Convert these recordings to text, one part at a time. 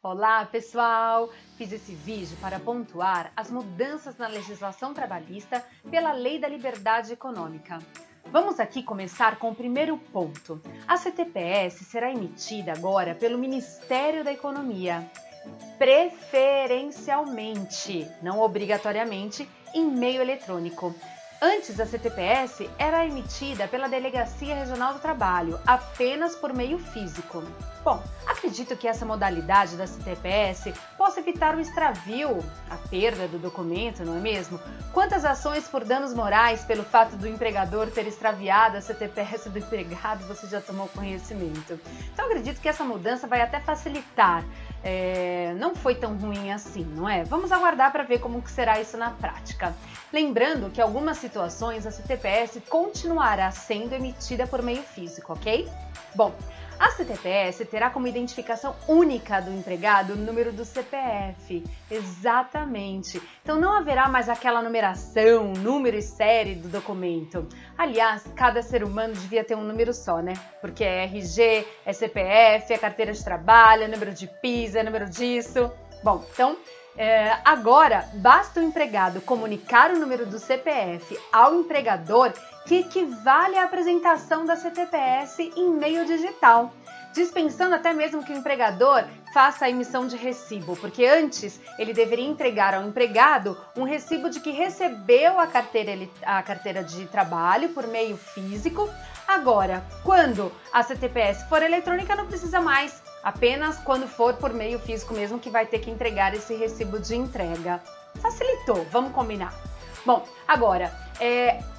Olá, pessoal! Fiz esse vídeo para pontuar as mudanças na legislação trabalhista pela Lei da Liberdade Econômica. Vamos aqui começar com o primeiro ponto. A CTPS será emitida agora pelo Ministério da Economia, preferencialmente, não obrigatoriamente, em meio eletrônico. Antes, a CTPS era emitida pela Delegacia Regional do Trabalho, apenas por meio físico. Bom, acredito que essa modalidade da CTPS possa evitar o extravio, a perda do documento, não é mesmo? Quantas ações por danos morais pelo fato do empregador ter extraviado a CTPS do empregado você já tomou conhecimento? Então, acredito que essa mudança vai até facilitar. Não foi tão ruim assim, não é? Vamos aguardar para ver como que será isso na prática. Lembrando que em algumas situações a CTPS continuará sendo emitida por meio físico, ok? Bom, a CTPS terá como identificação única do empregado o número do CPF, exatamente. Então não haverá mais aquela numeração, número e série do documento. Aliás, cada ser humano devia ter um número só, né? Porque é RG, é CPF, é carteira de trabalho, é número de PIS, é número disso. Bom, então agora basta o empregado comunicar o número do CPF ao empregador, que equivale à apresentação da CTPS em meio digital, dispensando até mesmo que o empregador faça a emissão de recibo, porque antes ele deveria entregar ao empregado um recibo de que recebeu a carteira de trabalho por meio físico. Agora, quando a CTPS for eletrônica, não precisa mais, apenas quando for por meio físico mesmo que vai ter que entregar esse recibo de entrega. Facilitou, vamos combinar. Bom, agora,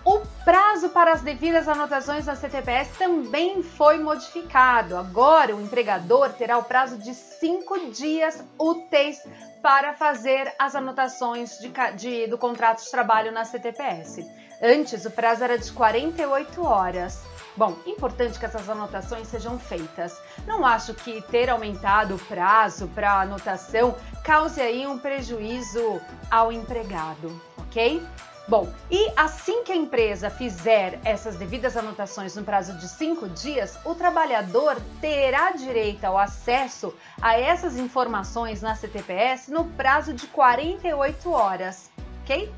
o prazo para as devidas anotações na CTPS também foi modificado. Agora, o empregador terá o prazo de 5 dias úteis para fazer as anotações do contrato de trabalho na CTPS. Antes, o prazo era de 48 horas. Bom, importante que essas anotações sejam feitas. Não acho que ter aumentado o prazo para a anotação cause aí um prejuízo ao empregado, ok? Bom, e assim que a empresa fizer essas devidas anotações no prazo de 5 dias, o trabalhador terá direito ao acesso a essas informações na CTPS no prazo de 48 horas, ok?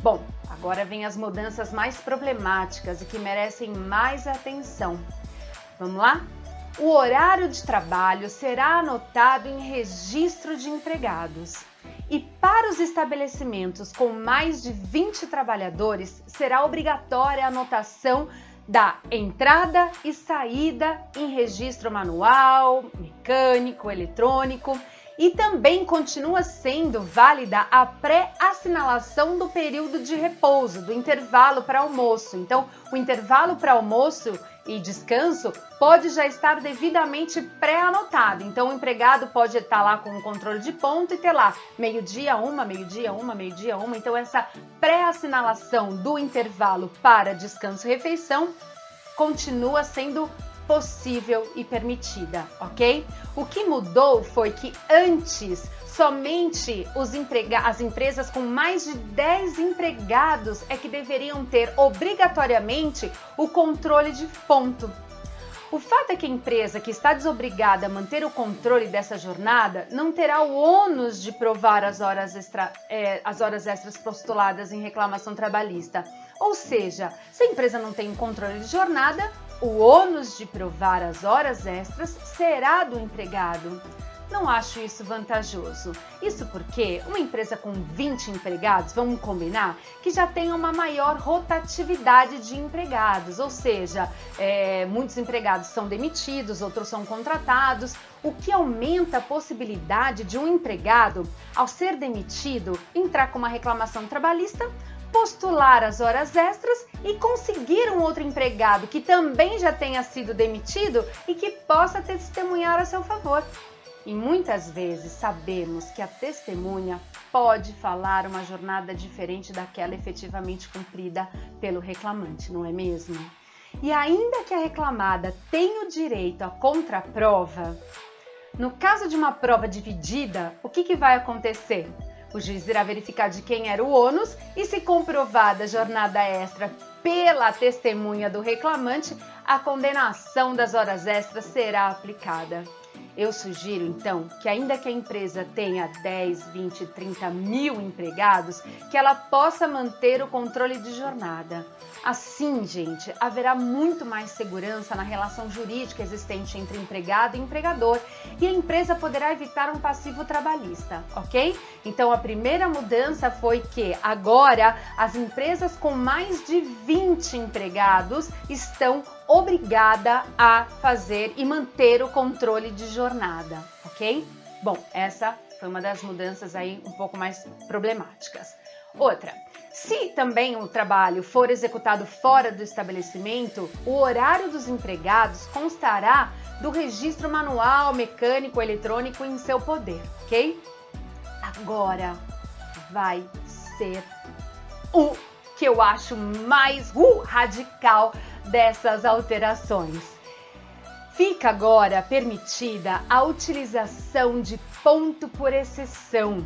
Bom, agora vem as mudanças mais problemáticas e que merecem mais atenção. Vamos lá? O horário de trabalho será anotado em registro de empregados. E para os estabelecimentos com mais de 20 trabalhadores, será obrigatória a anotação da entrada e saída em registro manual, mecânico, eletrônico. E também continua sendo válida a pré-assinalação do período de repouso, do intervalo para almoço. Então, o intervalo para almoço e descanso pode já estar devidamente pré-anotado. Então, o empregado pode estar lá com o controle de ponto e ter lá meio-dia, meio-dia, uma. Então, essa pré-assinalação do intervalo para descanso e refeição continua sendo possível e permitida, ok? O que mudou foi que antes somente as empresas com mais de 10 empregados é que deveriam ter obrigatoriamente o controle de ponto. O fato é que a empresa que está desobrigada a manter o controle dessa jornada não terá o ônus de provar as horas extras postuladas em reclamação trabalhista. Ou seja, se a empresa não tem controle de jornada, o ônus de provar as horas extras será do empregado. Não acho isso vantajoso. Isso porque uma empresa com 20 empregados, vamos combinar, que já tem uma maior rotatividade de empregados, ou seja, muitos empregados são demitidos, outros são contratados, o que aumenta a possibilidade de um empregado, ao ser demitido, entrar com uma reclamação trabalhista, postular as horas extras e conseguir um outro empregado que também já tenha sido demitido e que possa testemunhar a seu favor. E muitas vezes sabemos que a testemunha pode falar uma jornada diferente daquela efetivamente cumprida pelo reclamante, não é mesmo? E ainda que a reclamada tenha o direito à contraprova, no caso de uma prova dividida, o que vai acontecer? O juiz irá verificar de quem era o ônus e, se comprovada a jornada extra pela testemunha do reclamante, a condenação das horas extras será aplicada. Eu sugiro, então, que ainda que a empresa tenha 10, 20, 30 mil empregados, que ela possa manter o controle de jornada. Assim, gente, haverá muito mais segurança na relação jurídica existente entre empregado e empregador e a empresa poderá evitar um passivo trabalhista, ok? Então, a primeira mudança foi que agora as empresas com mais de 20 empregados estão obrigadas a fazer e manter o controle de jornada, ok? Bom, essa foi uma das mudanças aí um pouco mais problemáticas. Outra, se também o trabalho for executado fora do estabelecimento, o horário dos empregados constará do registro manual, mecânico, eletrônico em seu poder, ok? Agora vai ser o que eu acho mais radical dessas alterações. Fica agora permitida a utilização de ponto por exceção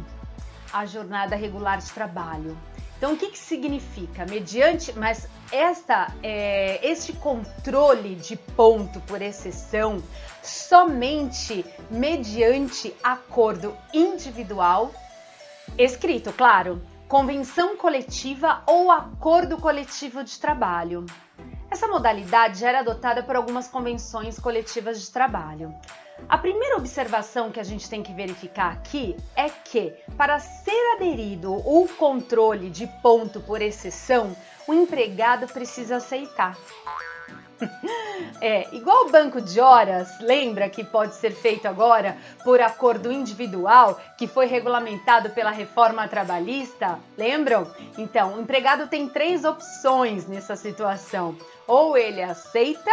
à jornada regular de trabalho. Então, o que significa? Mas este controle de ponto por exceção somente mediante acordo individual, escrito, claro, convenção coletiva ou acordo coletivo de trabalho. Essa modalidade já era adotada por algumas convenções coletivas de trabalho. A primeira observação que a gente tem que verificar aqui é que, para ser aderido o controle de ponto por exceção, o empregado precisa aceitar. Igual o banco de horas, lembra que pode ser feito agora por acordo individual, que foi regulamentado pela reforma trabalhista, lembram? Então, o empregado tem 3 opções nessa situação. Ou ele aceita,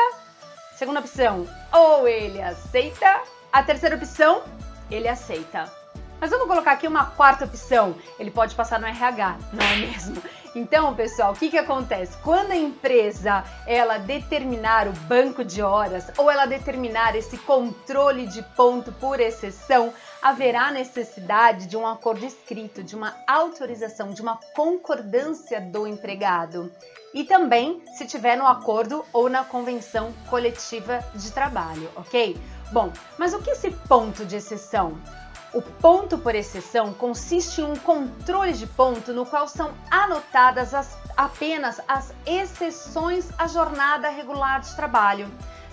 segunda opção, ou ele aceita, a terceira opção, ele aceita. Mas vamos colocar aqui uma quarta opção, ele pode passar no RH, não é mesmo? Então, pessoal, o que acontece? Quando a empresa ela determinar o banco de horas ou ela determinar esse controle de ponto por exceção, haverá necessidade de um acordo escrito, de uma autorização, de uma concordância do empregado. E também se tiver no acordo ou na convenção coletiva de trabalho, ok? Bom, mas o que é esse ponto de exceção? O ponto por exceção consiste em um controle de ponto no qual são anotadas apenas as exceções à jornada regular de trabalho,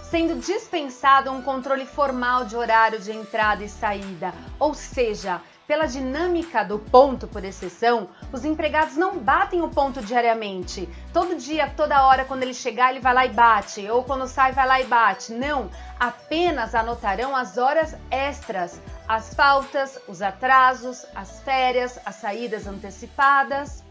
sendo dispensado um controle formal de horário de entrada e saída, ou seja, pela dinâmica do ponto por exceção, os empregados não batem o ponto diariamente. Todo dia, toda hora, quando ele chegar, ele vai lá e bate, ou quando sai, vai lá e bate. Não, apenas anotarão as horas extras, as faltas, os atrasos, as férias, as saídas antecipadas.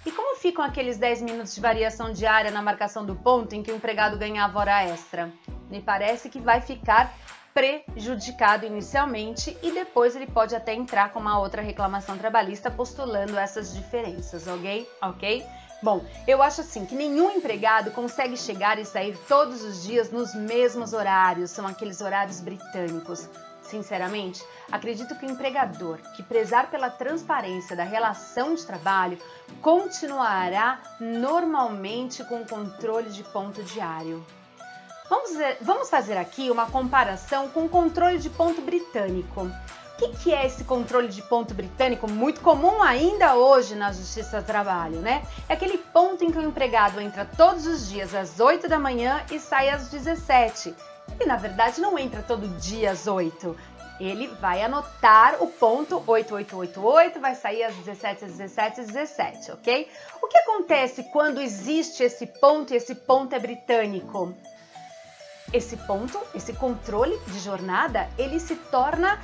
E como ficam aqueles 10 minutos de variação diária na marcação do ponto em que o empregado ganhava hora extra? Me parece que vai ficar prejudicado inicialmente e depois ele pode até entrar com uma outra reclamação trabalhista postulando essas diferenças, ok? Bom, eu acho assim que nenhum empregado consegue chegar e sair todos os dias nos mesmos horários, são aqueles horários britânicos. Sinceramente, acredito que o empregador que prezar pela transparência da relação de trabalho continuará normalmente com o controle de ponto diário. Vamos fazer aqui uma comparação com o controle de ponto britânico. O que é esse controle de ponto britânico? Muito comum ainda hoje na Justiça do Trabalho, né? É aquele ponto em que o empregado entra todos os dias às 8 da manhã e sai às 17. E na verdade não entra todo dia às 8. Ele vai anotar o ponto 8888, vai sair às 17, às 17, às 17, ok? O que acontece quando existe esse ponto e esse ponto é britânico? Esse ponto, esse controle de jornada, ele se torna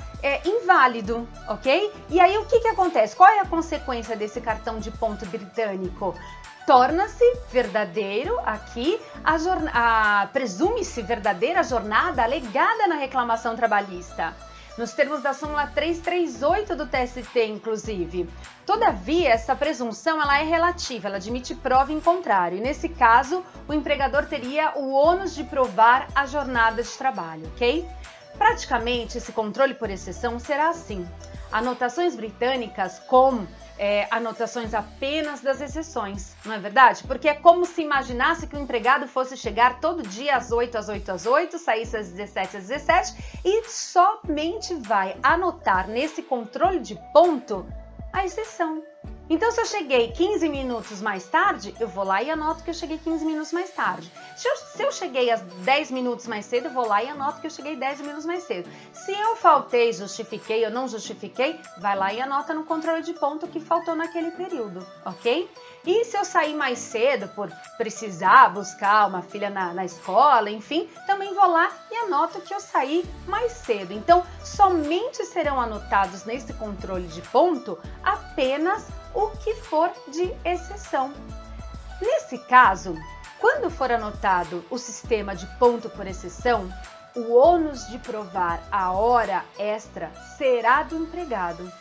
inválido, ok? E aí o que acontece? Qual é a consequência desse cartão de ponto britânico? Torna-se verdadeiro aqui, presume-se verdadeira a jornada alegada na reclamação trabalhista, nos termos da súmula 338 do TST, inclusive. Todavia, essa presunção ela é relativa, ela admite prova em contrário. E nesse caso, o empregador teria o ônus de provar a jornada de trabalho, ok? Praticamente, esse controle por exceção será assim. Anotações britânicas com anotações apenas das exceções, não é verdade? Porque é como se imaginasse que o empregado fosse chegar todo dia às 8, às 8, às 8, saísse às 17, às 17 e somente vai anotar nesse controle de ponto a exceção. Então, se eu cheguei 15 minutos mais tarde, eu vou lá e anoto que eu cheguei 15 minutos mais tarde. Se eu cheguei às 10 minutos mais cedo, eu vou lá e anoto que eu cheguei 10 minutos mais cedo. Se eu faltei, justifiquei ou não justifiquei, vai lá e anota no controle de ponto que faltou naquele período, ok? E se eu sair mais cedo por precisar buscar uma filha na escola, enfim, também vou lá e anoto que eu saí mais cedo. Então, somente serão anotados nesse controle de ponto apenas o que for de exceção. Nesse caso, quando for anotado o sistema de ponto por exceção, o ônus de provar a hora extra será do empregado.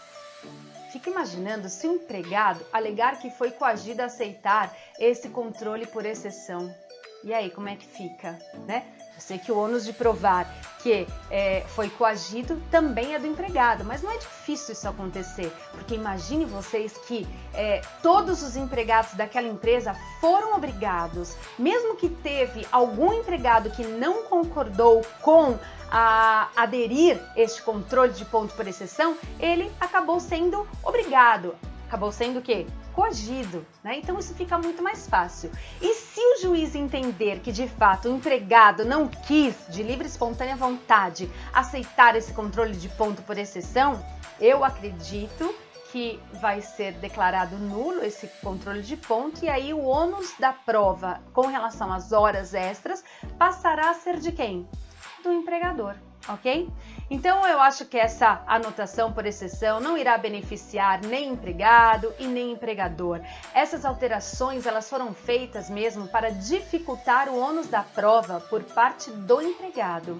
Fica imaginando se o empregado alegar que foi coagido a aceitar esse controle por exceção. E aí, como é que fica, né? Eu sei que o ônus de provar que foi coagido também é do empregado, mas não é difícil isso acontecer, porque imagine vocês que todos os empregados daquela empresa foram obrigados, mesmo que teve algum empregado que não concordou com aderir este controle de ponto por exceção, ele acabou sendo obrigado. Acabou sendo o quê? Coagido, né? Então isso fica muito mais fácil. E se o juiz entender que de fato o empregado não quis, de livre e espontânea vontade, aceitar esse controle de ponto por exceção, eu acredito que vai ser declarado nulo esse controle de ponto e aí o ônus da prova com relação às horas extras passará a ser de quem? Do empregador. Ok? Então eu acho que essa anotação por exceção não irá beneficiar nem empregado e nem empregador. Essas alterações elas foram feitas mesmo para dificultar o ônus da prova por parte do empregado.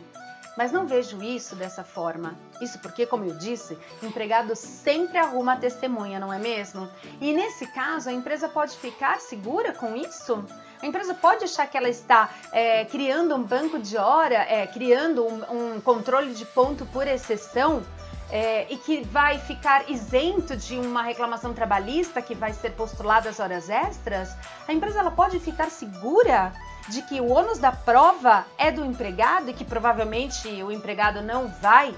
Mas não vejo isso dessa forma. Isso porque, como eu disse, o empregado sempre arruma a testemunha, não é mesmo? E nesse caso, a empresa pode ficar segura com isso? A empresa pode achar que ela está criando um banco de hora, criando um controle de ponto por exceção e que vai ficar isento de uma reclamação trabalhista que vai ser postulada às horas extras? A empresa ela pode ficar segura de que o ônus da prova é do empregado e que provavelmente o empregado não vai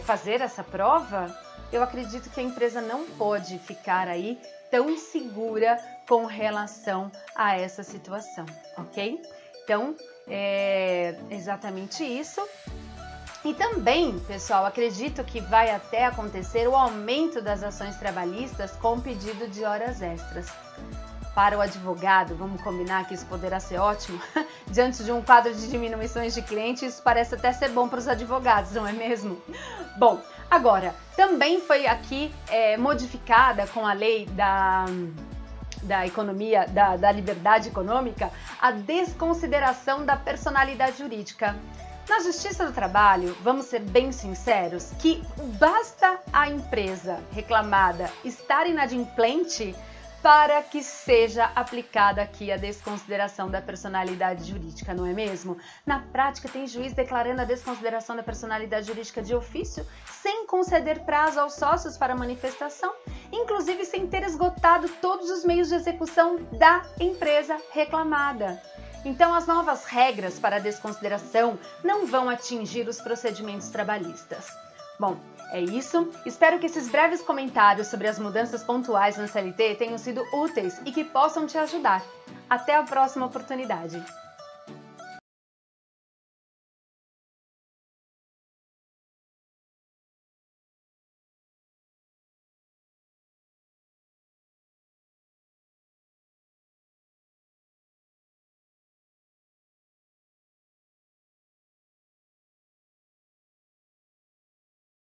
fazer essa prova? Eu acredito que a empresa não pode ficar aí tão segura com relação a essa situação, ok? Então, é exatamente isso. E também, pessoal, acredito que vai até acontecer o aumento das ações trabalhistas com pedido de horas extras. Para o advogado, vamos combinar que isso poderá ser ótimo? Diante de um quadro de diminuições de clientes, isso parece até ser bom para os advogados, não é mesmo? Bom, agora, também foi aqui modificada com a lei da economia, da liberdade econômica, a desconsideração da personalidade jurídica. Na Justiça do Trabalho, vamos ser bem sinceros, que basta a empresa reclamada estar inadimplente para que seja aplicada aqui a desconsideração da personalidade jurídica, não é mesmo? Na prática, tem juiz declarando a desconsideração da personalidade jurídica de ofício, sem conceder prazo aos sócios para manifestação, inclusive sem ter esgotado todos os meios de execução da empresa reclamada. Então, as novas regras para a desconsideração não vão atingir os procedimentos trabalhistas. Bom, é isso. Espero que esses breves comentários sobre as mudanças pontuais na CLT tenham sido úteis e que possam te ajudar. Até a próxima oportunidade!